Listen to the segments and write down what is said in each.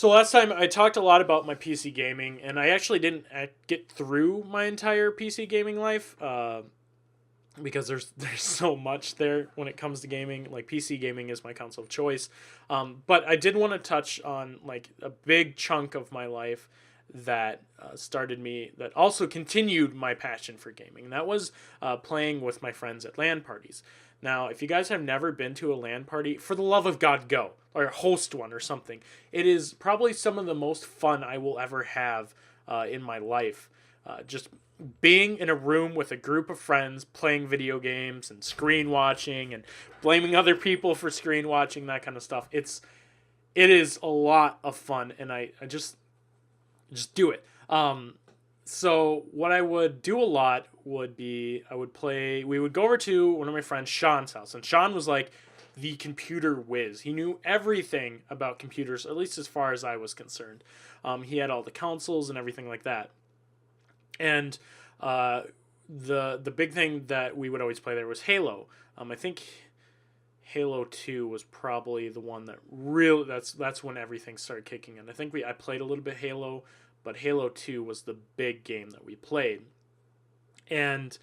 So last time I talked a lot about my PC gaming, and I actually didn't get through my entire PC gaming life because there's so much there when it comes to gaming. Like PC gaming is my console of choice, but I did want to touch on like a big chunk of my life that that also continued my passion for gaming. And that was playing with my friends at LAN parties. Now, if you guys have never been to a LAN party, for the love of God, go or host one or something. It is probably some of the most fun I will ever have in my life. Just being in a room with a group of friends playing video games and screen watching and blaming other people for screen watching, that kind of stuff. It is a lot of fun, and I just do it. So what I would do a lot would be we would go over to one of my friends Sean's house, and Sean was like the computer whiz. He knew everything about computers, at least as far as I was concerned. He had all the consoles and everything like that. And the big thing that we would always play there was Halo. I think Halo 2 was probably the one that really that's when everything started kicking in. I played a little bit Halo, but Halo 2 was the big game that we played. And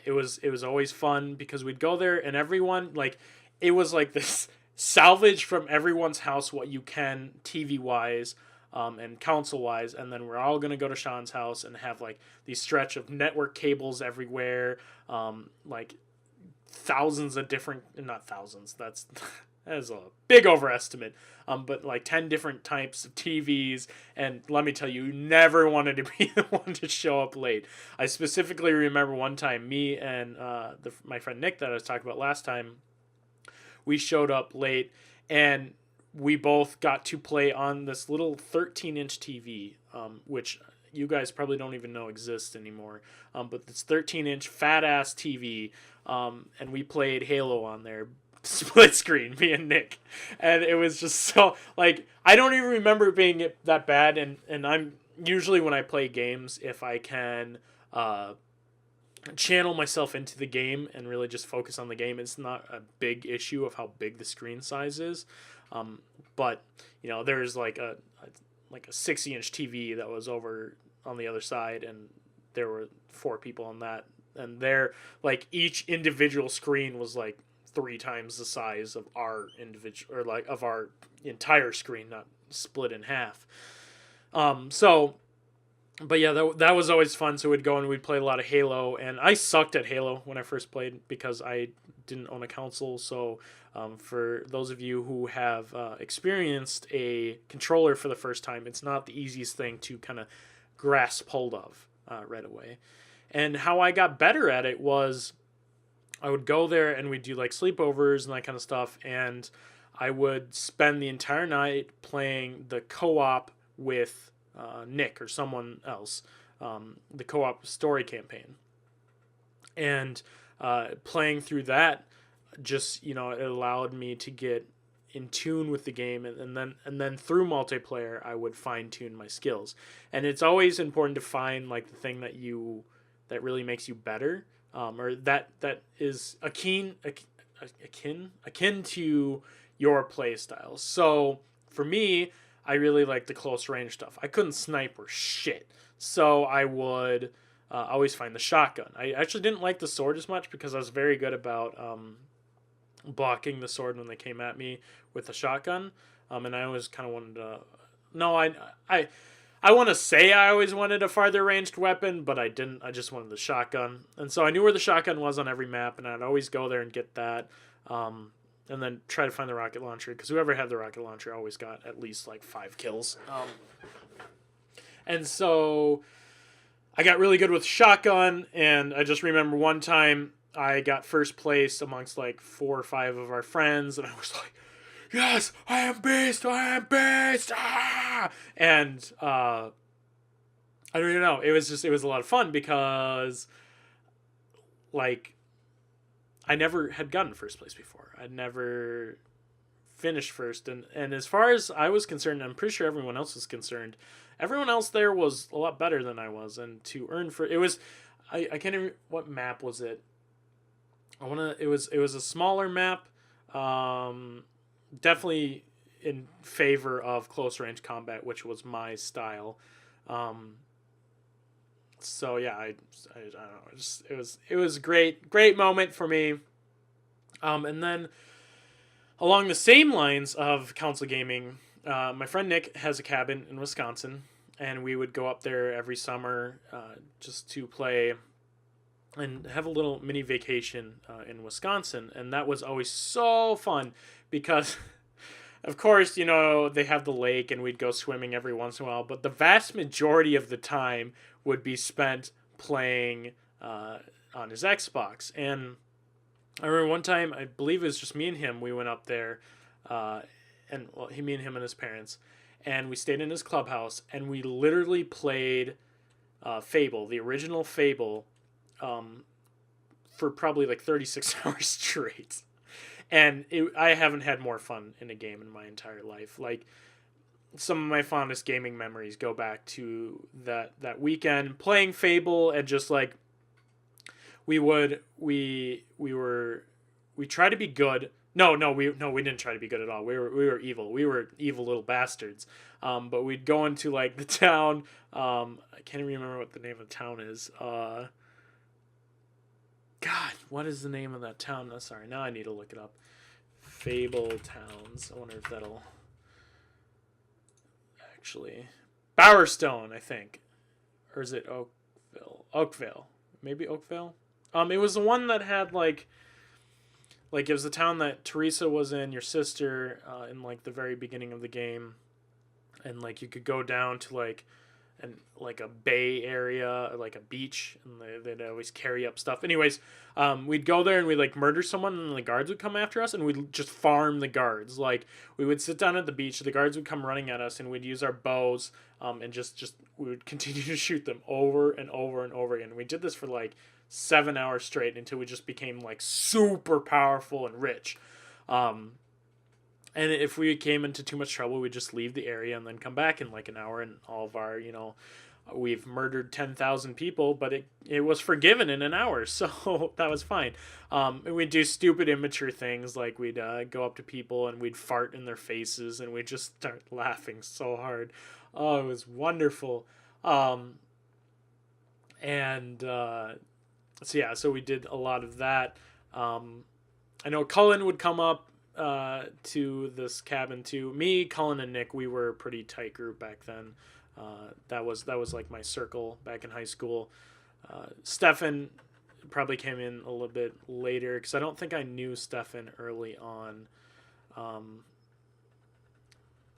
it was always fun because we'd go there and everyone like it was like this salvage from everyone's house what you can TV wise and console wise, and then we're all gonna go to Sean's house and have like these stretch of network cables everywhere, like thousands of different, not thousands, that is a big overestimate, but like 10 different types of TVs, and let me tell you, you never wanted to be the one to show up late. I specifically remember one time, me and my friend Nick that I was talking about last time, we showed up late, and we both got to play on this little 13-inch TV, which you guys probably don't even know exists anymore. But this 13-inch fat-ass TV, and we played Halo on there, split screen, me and Nick. And it was just so, like, I don't even remember it being that bad, and I'm usually when I play games, if I can channel myself into the game and really just focus on the game, it's not a big issue of how big the screen size is. But there's like a 60-inch TV that was over on the other side, and there were 4 people on that, and they're like each individual screen was like 3 times the size of our individual, or like of our entire screen, not split in half. But yeah, that was always fun. So we'd go and we'd play a lot of Halo, and I sucked at Halo when I first played because I didn't own a console. So for those of you who have experienced a controller for the first time, it's not the easiest thing to kind of grasp hold of right away. And how I got better at it was I would go there and we'd do like sleepovers and that kind of stuff, and I would spend the entire night playing the co-op with Nick or someone else, the co-op story campaign, and playing through that just it allowed me to get in tune with the game, and then through multiplayer I would fine tune my skills. And it's always important to find like the thing that really makes you better, or that is akin to your play style. So for me, I really like the close range stuff. I couldn't snipe or shit, so I would always find the shotgun. I actually didn't like the sword as much because I was very good about blocking the sword when they came at me with the shotgun. And I always kind of wanted to. No, I want to say I always wanted a farther ranged weapon, but I didn't. I just wanted the shotgun, and so I knew where the shotgun was on every map, and I'd always go there and get that. And then try to find the rocket launcher, because whoever had the rocket launcher always got at least like 5 kills. And so I got really good with shotgun, and I just remember one time I got first place amongst like 4 or 5 of our friends, and I was like, yes, I am beast, ah! And I don't even know, it was a lot of fun because like I never had gotten first place before. I'd never finished first, and as far as I was concerned, I'm pretty sure everyone else was concerned, everyone else there was a lot better than I was, and to earn for it was, I can't even, what map was it? It was a smaller map, definitely in favor of close range combat, which was my style. Um, so yeah, I don't know. It was great moment for me. And then along the same lines of console gaming, my friend Nick has a cabin in Wisconsin, and we would go up there every summer just to play and have a little mini vacation in Wisconsin. And that was always so fun because, of course, you know, they have the lake and we'd go swimming every once in a while, but the vast majority of the time would be spent playing on his Xbox. And I remember one time, I believe it was just me and him, we went up there, and well, me and him and his parents, and we stayed in his clubhouse, and we literally played Fable, the original Fable, for probably like 36 hours straight. And I haven't had more fun in a game in my entire life. Like, some of my fondest gaming memories go back to that weekend playing Fable, and just like we tried to be good. No, we didn't try to be good at all. We were evil. We were evil little bastards. But we'd go into like the town. I can't even remember what the name of the town is. God, what is the name of that town? No, sorry, now I need to look it up. Fable towns. I wonder if that'll actually Bowerstone, I think, or is it Oakville? Oakville, maybe Oakville. It was the one that had like it was the town that Teresa was in, your sister, in like the very beginning of the game, and like you could go down to like a bay area, or like a beach, and they'd always carry up stuff. Anyways, we'd go there and we'd like murder someone, and the guards would come after us, and we'd just farm the guards. Like, we would sit down at the beach, the guards would come running at us, and we'd use our bows, and just we would continue to shoot them over and over and over again. We did this for like 7 hours straight until we just became like super powerful and rich. And if we came into too much trouble, we'd just leave the area and then come back in like an hour, and all of our, you know, we've murdered 10,000 people, but it was forgiven in an hour, so that was fine. And we'd do stupid, immature things, like we'd go up to people and we'd fart in their faces, and we'd just start laughing so hard. Oh, it was wonderful. So we did a lot of that. I know Cullen would come up to this cabin too. Me, Cullen, and Nick, we were a pretty tight group back then. That was like my circle back in high school. Stefan probably came in a little bit later, because I don't think I knew Stefan early on.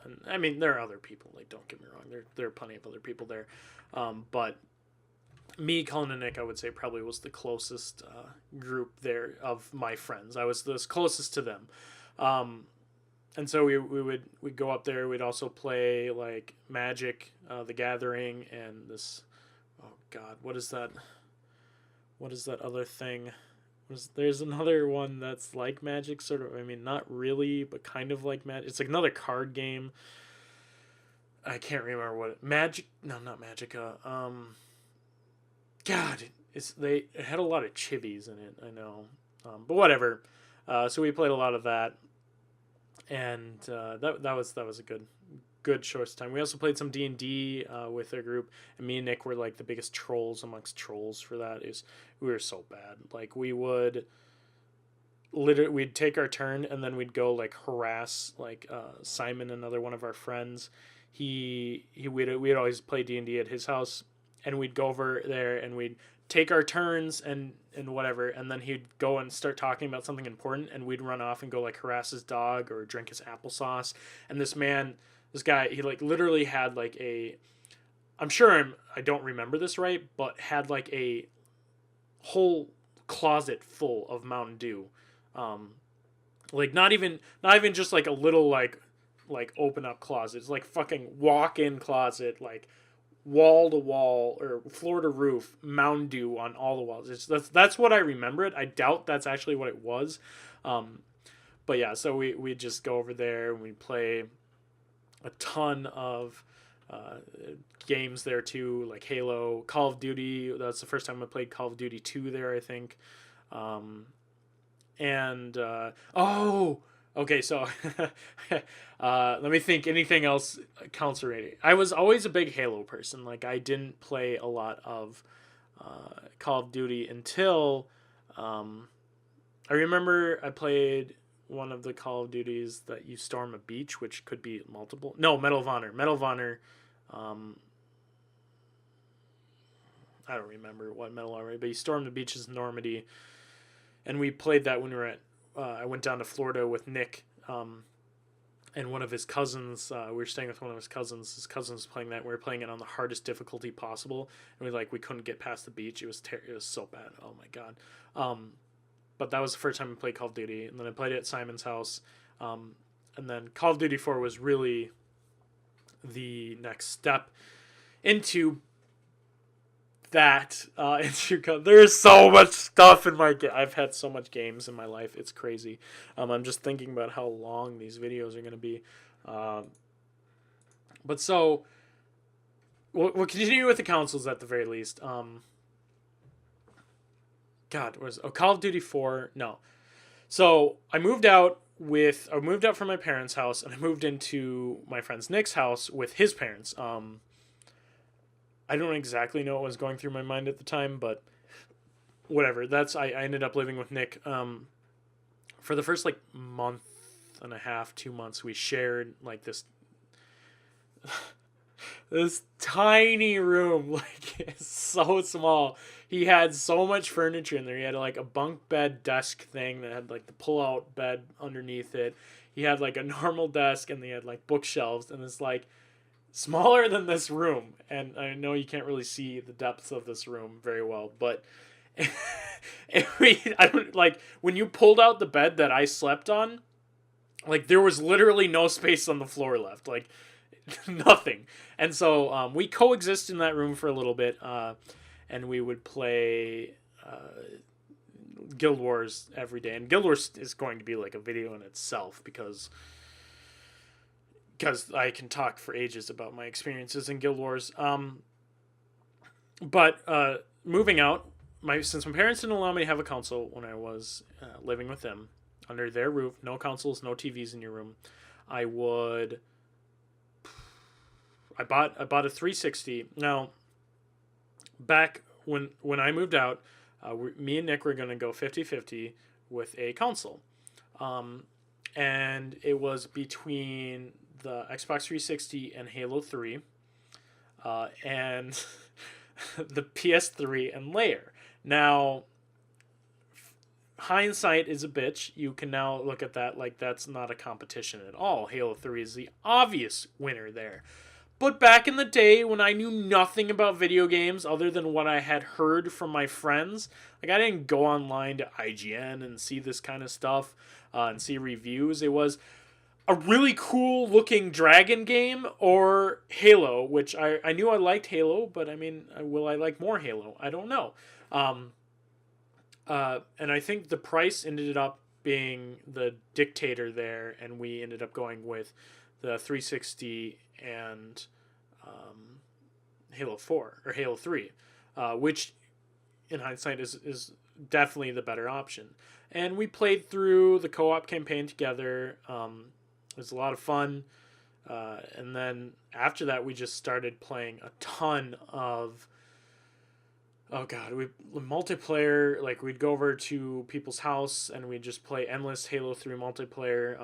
And I mean, there are other people, like, don't get me wrong, there are plenty of other people there, but me, Cullen, and Nick, I would say probably was the closest group there of my friends. I was the closest to them. And so we'd go up there. We'd also play like Magic, the Gathering, and this. Oh God, what is that? What is that other thing? There's another one that's like Magic, sort of. I mean, not really, but kind of like Magic. It's like another card game. I can't remember what Magic. No, not Magica. God, it had a lot of chibies in it. I know, but whatever. So we played a lot of that, and that was a good short time. We also played some D&D with our group, and me and Nick were like the biggest trolls amongst trolls for that. We were so bad. Like, we would literally, we'd take our turn, and then we'd go like harass like Simon, another one of our friends. We'd always play D&D at his house, and we'd go over there and we'd take our turns and whatever, and then he'd go and start talking about something important, and we'd run off and go like harass his dog or drink his applesauce. And this guy, he like literally had like I don't remember this right, but had like a whole closet full of Mountain Dew. Like not even just like a little like open up closet. It's like fucking walk-in closet, like wall to wall or floor to roof, Mountain Dew on all the walls. That's what I remember it. I doubt that's actually what it was. But yeah, so we just go over there and we play a ton of games there too, like Halo, Call of Duty. That's the first time I played Call of Duty 2 there, I think. Okay, so let me think. Anything else counts already? I was always a big Halo person. Like I didn't play a lot of Call of Duty until um, I remember I played one of the Call of Duties that you storm a beach, which could be multiple. No, Medal of Honor. Medal of Honor. Um, I don't remember what Medal of Honor, but you stormed the beaches in Normandy, and we played that when we were at. I went down to Florida with Nick. And one of his cousins, we were staying with one of his cousins. His cousin was playing that. We were playing it on the hardest difficulty possible, and we couldn't get past the beach. It was so bad. Oh my god. But that was the first time I played Call of Duty, and then I played it at Simon's house, and then Call of Duty 4 was really the next step into that. There's so much stuff in my I've had so much games in my life, it's crazy. I'm just thinking about how long these videos are going to be, but so we'll continue with the consoles at the very least. Call of Duty 4? No. So I moved out from my parents' house, and I moved into my friend's Nick's house with his parents. I don't exactly know what was going through my mind at the time, but whatever. I ended up living with Nick. For the first month and a half, 2 months, we shared this this tiny room. It's so small. He had so much furniture in there. He had a bunk bed desk thing that had the pull out bed underneath it. He had a normal desk, and they had bookshelves, and it's smaller than this room. And I know you can't really see the depths of this room very well, but when you pulled out the bed that I slept on, there was literally no space on the floor left, nothing. And so we coexist in that room for a little bit, and we would play Guild Wars every day. And Guild Wars is going to be a video in itself, because I can talk for ages about my experiences in Guild Wars. But moving out, since my parents didn't allow me to have a console when I was living with them under their roof, no consoles, no TVs in your room, I bought a 360. Now, back when I moved out, me and Nick were going to go 50-50 with a console. And it was between the Xbox 360 and Halo 3, and the PS3 and Lair. Now, hindsight is a bitch. You can now look at that that's not a competition at all. Halo 3 is the obvious winner there. But back in the day, when I knew nothing about video games other than what I had heard from my friends, I didn't go online to IGN and see this kind of stuff and see reviews. It was a really cool looking dragon game or Halo, which I knew I liked Halo, but will I like more Halo? I don't know. And I think the price ended up being the dictator there, and we ended up going with the 360 and Halo 4 or Halo 3, which in hindsight is definitely the better option. And we played through the co-op campaign together. It was a lot of fun. And then after that, we just started playing a ton of multiplayer. We'd go over to people's house and we'd just play endless Halo 3 multiplayer.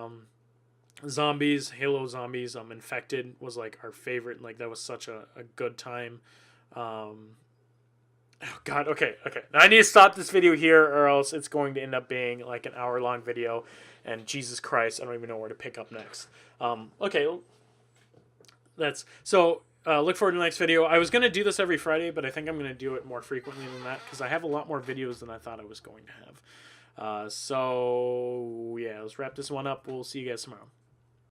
Halo Zombies, Infected was our favorite. That was such a good time. Okay. Now I need to stop this video here, or else it's going to end up being an hour-long video, and Jesus Christ, I don't even know where to pick up next. Okay, look forward to the next video. I was going to do this every Friday, but I think I'm going to do it more frequently than that, because I have a lot more videos than I thought I was going to have. Yeah, let's wrap this one up. We'll see you guys tomorrow.